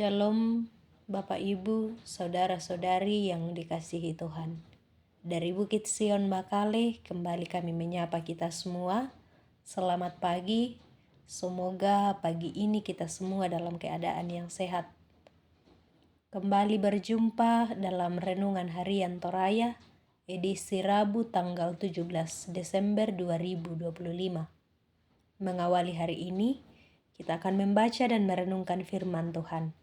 Shalom Bapak Ibu, Saudara-saudari yang dikasihi Tuhan. Dari Bukit Sion Bakale, kembali kami menyapa kita semua. Selamat pagi, semoga pagi ini kita semua dalam keadaan yang sehat. Kembali berjumpa dalam Renungan Harian Toraya, edisi Rabu tanggal 17 Desember 2025. Mengawali hari ini, kita akan membaca dan merenungkan firman Tuhan.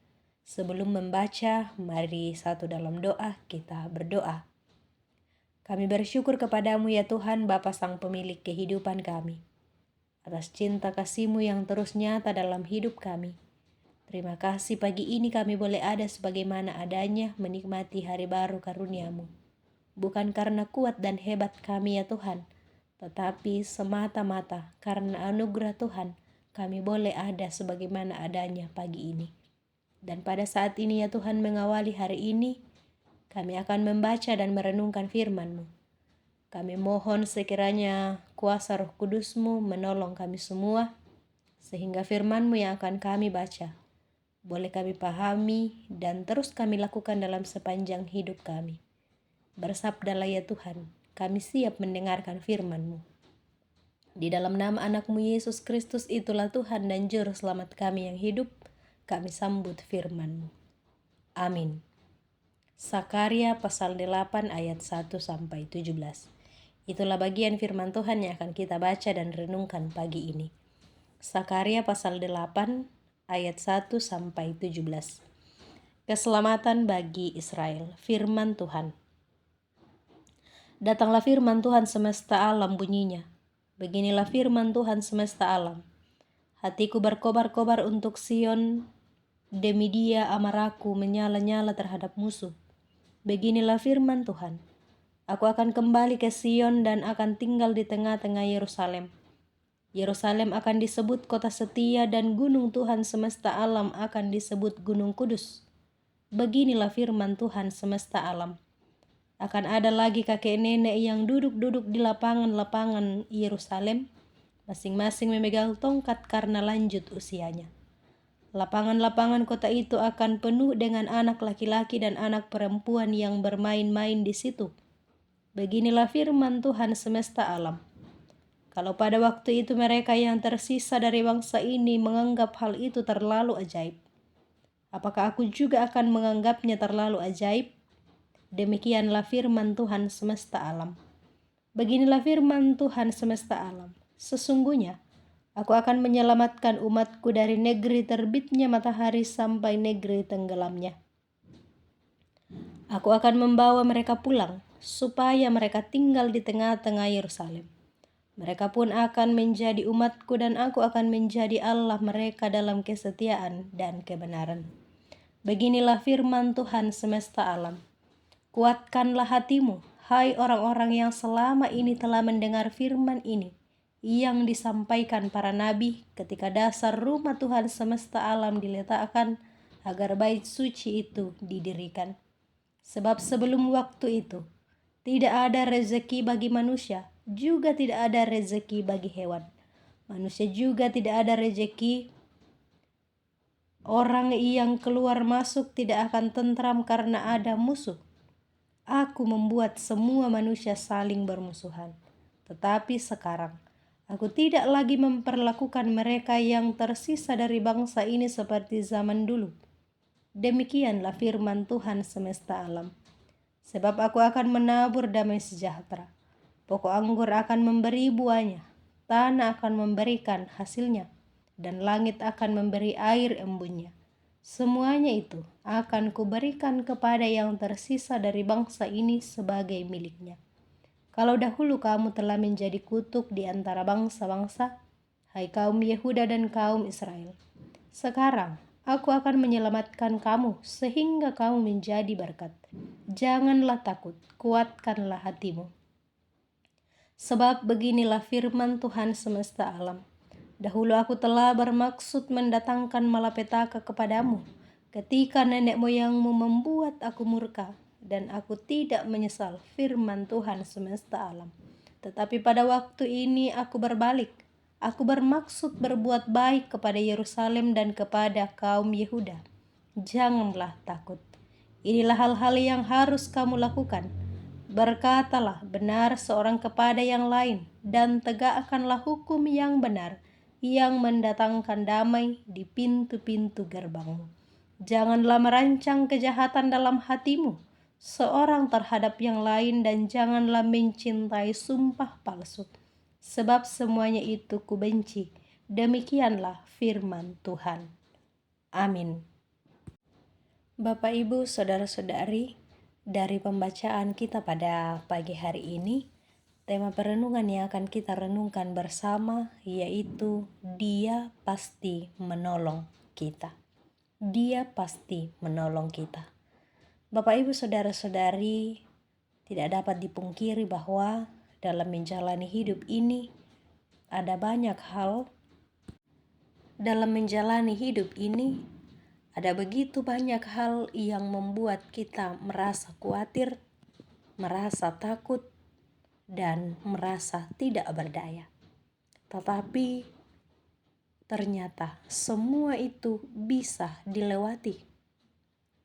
Sebelum membaca, mari satu dalam doa kita berdoa. Kami bersyukur kepadamu ya Tuhan, Bapa Sang Pemilik kehidupan kami, atas cinta kasih-Mu yang terus nyata dalam hidup kami. Terima kasih pagi ini kami boleh ada sebagaimana adanya menikmati hari baru karunia-Mu. Bukan karena kuat dan hebat kami ya Tuhan, tetapi semata-mata karena anugerah Tuhan kami boleh ada sebagaimana adanya pagi ini. Dan pada saat ini ya Tuhan, mengawali hari ini, kami akan membaca dan merenungkan firman-Mu. Kami mohon sekiranya kuasa Roh Kudus-Mu menolong kami semua, sehingga firman-Mu yang akan kami baca boleh kami pahami dan terus kami lakukan dalam sepanjang hidup kami. Bersabdalah ya Tuhan, kami siap mendengarkan firman-Mu. Di dalam nama anak-Mu Yesus Kristus, itulah Tuhan dan Juru Selamat kami yang hidup, kami sambut firman-Mu. Amin. Sakaria pasal 8 ayat 1-17. Itulah bagian firman Tuhan yang akan kita baca dan renungkan pagi ini. Sakaria pasal 8 ayat 1-17. Keselamatan bagi Israel. Firman Tuhan. Datanglah firman Tuhan semesta alam bunyinya. Beginilah firman Tuhan semesta alam. Hatiku berkobar-kobar untuk Sion, demi dia amarahku menyala-nyala terhadap musuh. Beginilah firman Tuhan. Aku akan kembali ke Sion dan akan tinggal di tengah-tengah Yerusalem. Yerusalem akan disebut kota setia dan gunung Tuhan semesta alam akan disebut gunung kudus. Beginilah firman Tuhan semesta alam. Akan ada lagi kakek nenek yang duduk-duduk di lapangan-lapangan Yerusalem, masing-masing memegang tongkat karena lanjut usianya. Lapangan-lapangan kota itu akan penuh dengan anak laki-laki dan anak perempuan yang bermain-main di situ. Beginilah firman Tuhan semesta alam. Kalau pada waktu itu mereka yang tersisa dari bangsa ini menganggap hal itu terlalu ajaib, apakah aku juga akan menganggapnya terlalu ajaib? Demikianlah firman Tuhan semesta alam. Beginilah firman Tuhan semesta alam. Sesungguhnya, aku akan menyelamatkan umatku dari negeri terbitnya matahari sampai negeri tenggelamnya. Aku akan membawa mereka pulang, supaya mereka tinggal di tengah-tengah Yerusalem. Mereka pun akan menjadi umatku dan aku akan menjadi Allah mereka dalam kesetiaan dan kebenaran. Beginilah firman Tuhan semesta alam. Kuatkanlah hatimu, hai orang-orang yang selama ini telah mendengar firman ini, yang disampaikan para nabi ketika dasar rumah Tuhan semesta alam diletakkan agar bait suci itu didirikan. Sebab sebelum waktu itu, tidak ada rezeki bagi manusia, juga tidak ada rezeki bagi hewan. Manusia juga tidak ada rezeki. Orang yang keluar masuk tidak akan tentram karena ada musuh. Aku membuat semua manusia saling bermusuhan. Tetapi sekarang, aku tidak lagi memperlakukan mereka yang tersisa dari bangsa ini seperti zaman dulu. Demikianlah firman Tuhan semesta alam. Sebab aku akan menabur damai sejahtera. Pokok anggur akan memberi buahnya, tanah akan memberikan hasilnya, dan langit akan memberi air embunnya. Semuanya itu akan kuberikan kepada yang tersisa dari bangsa ini sebagai miliknya. Kalau dahulu kamu telah menjadi kutuk di antara bangsa-bangsa, hai kaum Yehuda dan kaum Israel, sekarang aku akan menyelamatkan kamu sehingga kamu menjadi berkat. Janganlah takut, kuatkanlah hatimu. Sebab beginilah firman Tuhan semesta alam. Dahulu aku telah bermaksud mendatangkan malapetaka kepadamu, ketika nenek moyangmu membuat aku murka, dan aku tidak menyesal, firman Tuhan semesta alam. Tetapi pada waktu ini aku berbalik. Aku bermaksud berbuat baik kepada Yerusalem dan kepada kaum Yehuda, janganlah takut. Inilah hal-hal yang harus kamu lakukan. Berkatalah benar seorang kepada yang lain, dan tegakkanlah hukum yang benar, yang mendatangkan damai di pintu-pintu gerbangmu. Janganlah merancang kejahatan dalam hatimu, seorang terhadap yang lain, dan janganlah mencintai sumpah palsu, sebab semuanya itu kubenci. Demikianlah firman Tuhan. Amin. Bapak, Ibu, Saudara-saudari, dari pembacaan kita pada pagi hari ini, tema perenungan yang akan kita renungkan bersama yaitu Dia pasti menolong kita. Dia pasti menolong kita. Bapak, Ibu, Saudara-saudari, tidak dapat dipungkiri bahwa dalam menjalani hidup ini ada banyak hal. Dalam menjalani hidup ini ada begitu banyak hal yang membuat kita merasa khawatir, merasa takut, dan merasa tidak berdaya. Tetapi ternyata semua itu bisa dilewati.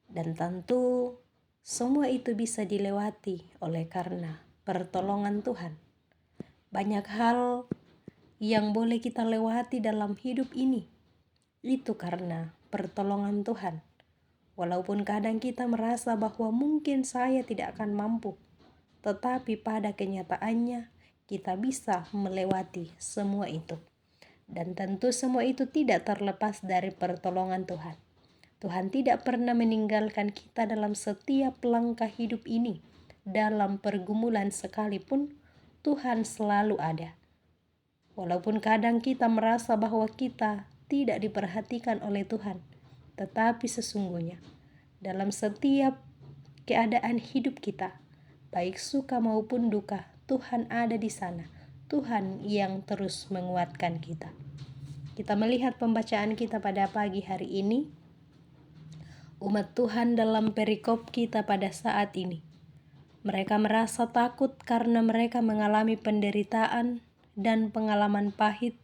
Dan tentu semua itu bisa dilewati oleh karena pertolongan Tuhan. Banyak hal yang boleh kita lewati dalam hidup ini, itu karena pertolongan Tuhan. Walaupun kadang kita merasa bahwa mungkin saya tidak akan mampu, tetapi pada kenyataannya kita bisa melewati semua itu. Dan tentu semua itu tidak terlepas dari pertolongan Tuhan. Tuhan tidak pernah meninggalkan kita dalam setiap langkah hidup ini. Dalam pergumulan sekalipun, Tuhan selalu ada. Walaupun kadang kita merasa bahwa kita tidak diperhatikan oleh Tuhan, tetapi sesungguhnya dalam setiap keadaan hidup kita, baik suka maupun duka, Tuhan ada di sana. Tuhan yang terus menguatkan kita. Kita melihat pembacaan kita pada pagi hari ini, umat Tuhan dalam perikop kita pada saat ini. Mereka merasa takut karena mereka mengalami penderitaan dan pengalaman pahit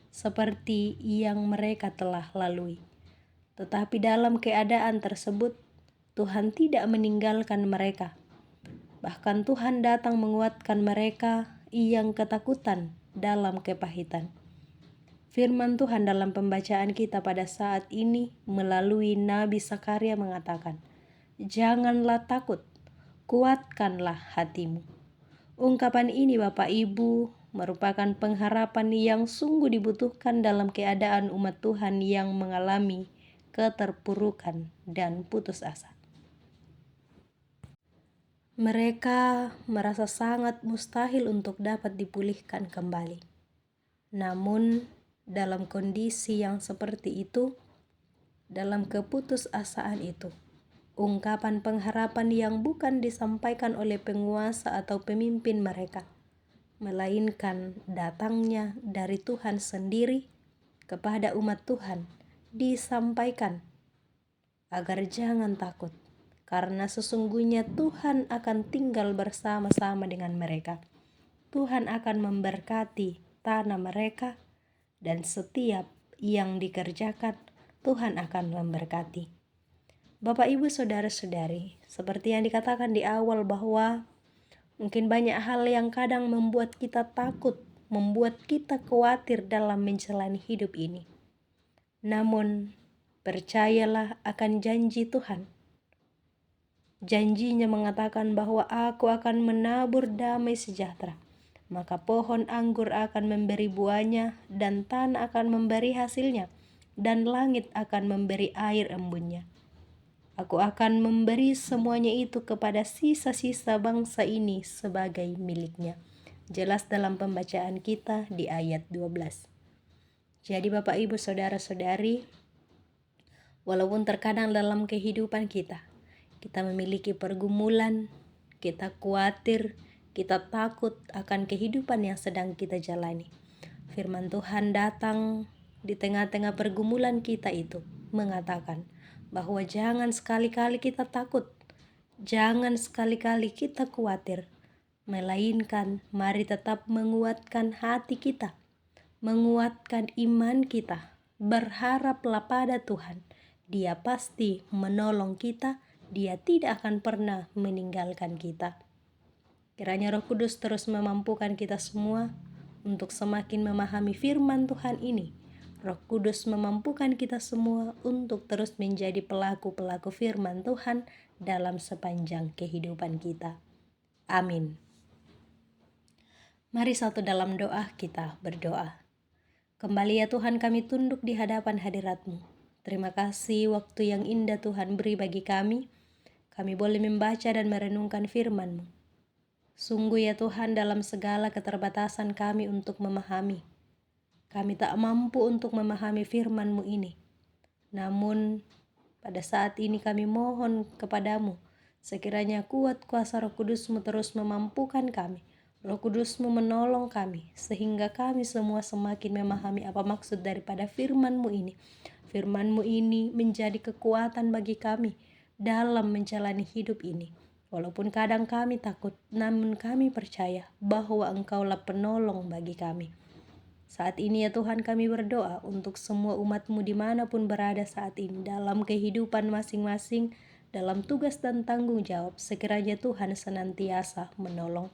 seperti yang mereka telah lalui. Tetapi dalam keadaan tersebut, Tuhan tidak meninggalkan mereka. Bahkan Tuhan datang menguatkan mereka yang ketakutan dalam kepahitan. Firman Tuhan dalam pembacaan kita pada saat ini melalui Nabi Zakaria mengatakan, "Janganlah takut, kuatkanlah hatimu." Ungkapan ini Bapak Ibu merupakan pengharapan yang sungguh dibutuhkan dalam keadaan umat Tuhan yang mengalami keterpurukan dan putus asa. Mereka merasa sangat mustahil untuk dapat dipulihkan kembali. Namun dalam kondisi yang seperti itu, dalam keputusasaan itu, ungkapan pengharapan yang bukan disampaikan oleh penguasa atau pemimpin mereka, melainkan datangnya dari Tuhan sendiri kepada umat Tuhan, disampaikan agar jangan takut, karena sesungguhnya Tuhan akan tinggal bersama-sama dengan mereka. Tuhan akan memberkati tanah mereka, dan setiap yang dikerjakan Tuhan akan memberkati. Bapak, Ibu, Saudara-saudari, seperti yang dikatakan di awal bahwa mungkin banyak hal yang kadang membuat kita takut, membuat kita khawatir dalam menjalani hidup ini. Namun, percayalah akan janji Tuhan. Janjinya mengatakan bahwa Aku akan menabur damai sejahtera. Maka pohon anggur akan memberi buahnya, dan tanah akan memberi hasilnya, dan langit akan memberi air embunnya. Aku akan memberi semuanya itu kepada sisa-sisa bangsa ini sebagai miliknya. Jelas dalam pembacaan kita di ayat 12. Jadi Bapak, Ibu, Saudara-saudari, walaupun terkadang dalam kehidupan kita memiliki pergumulan, kita khawatir, kita takut akan kehidupan yang sedang kita jalani, firman Tuhan datang di tengah-tengah pergumulan kita itu mengatakan bahwa jangan sekali-kali kita takut, jangan sekali-kali kita khawatir, melainkan mari tetap menguatkan hati kita, menguatkan iman kita, berharaplah pada Tuhan, Dia pasti menolong kita, Dia tidak akan pernah meninggalkan kita. Kiranya Roh Kudus terus memampukan kita semua untuk semakin memahami firman Tuhan ini. Roh Kudus memampukan kita semua untuk terus menjadi pelaku-pelaku firman Tuhan dalam sepanjang kehidupan kita. Amin. Mari satu dalam doa kita berdoa. Kembali ya Tuhan, kami tunduk di hadapan hadirat-Mu. Terima kasih waktu yang indah Tuhan beri bagi kami. Kami boleh membaca dan merenungkan firman-Mu. Sungguh ya Tuhan, dalam segala keterbatasan kami untuk memahami. Kami tak mampu untuk memahami firman-Mu ini. Namun, pada saat ini kami mohon kepadamu, sekiranya kuat kuasa Roh Kudus-Mu terus memampukan kami. Roh Kudus-Mu menolong kami, sehingga kami semua semakin memahami apa maksud daripada firman-Mu ini. Firman-Mu ini menjadi kekuatan bagi kami dalam menjalani hidup ini. Walaupun kadang kami takut, namun kami percaya bahwa Engkaulah penolong bagi kami. Saat ini ya Tuhan, kami berdoa untuk semua umat-Mu dimanapun berada saat ini, dalam kehidupan masing-masing, dalam tugas dan tanggung jawab. Sekiranya Tuhan senantiasa menolong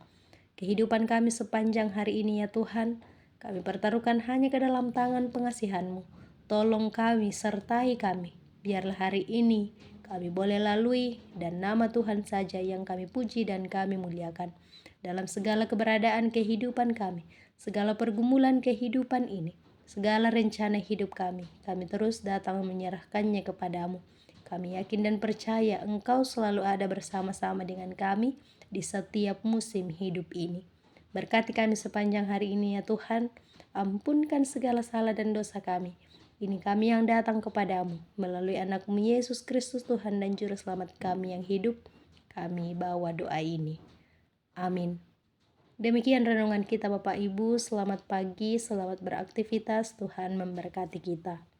kehidupan kami sepanjang hari ini ya Tuhan. Kami pertaruhkan hanya ke dalam tangan pengasihan-Mu. Tolong kami, sertai kami. Biarlah hari ini kami boleh lalui, dan nama Tuhan saja yang kami puji dan kami muliakan. Dalam segala keberadaan kehidupan kami, segala pergumulan kehidupan ini, segala rencana hidup kami terus datang menyerahkannya kepadamu. Kami yakin dan percaya Engkau selalu ada bersama-sama dengan kami di setiap musim hidup ini. Berkati kami sepanjang hari ini ya Tuhan, ampunkan segala salah dan dosa kami. Ini kami yang datang kepadamu, melalui anak-Mu Yesus Kristus Tuhan dan Juru Selamat kami yang hidup, kami bawa doa ini. Amin. Demikian renungan kita Bapak Ibu, selamat pagi, selamat beraktivitas, Tuhan memberkati kita.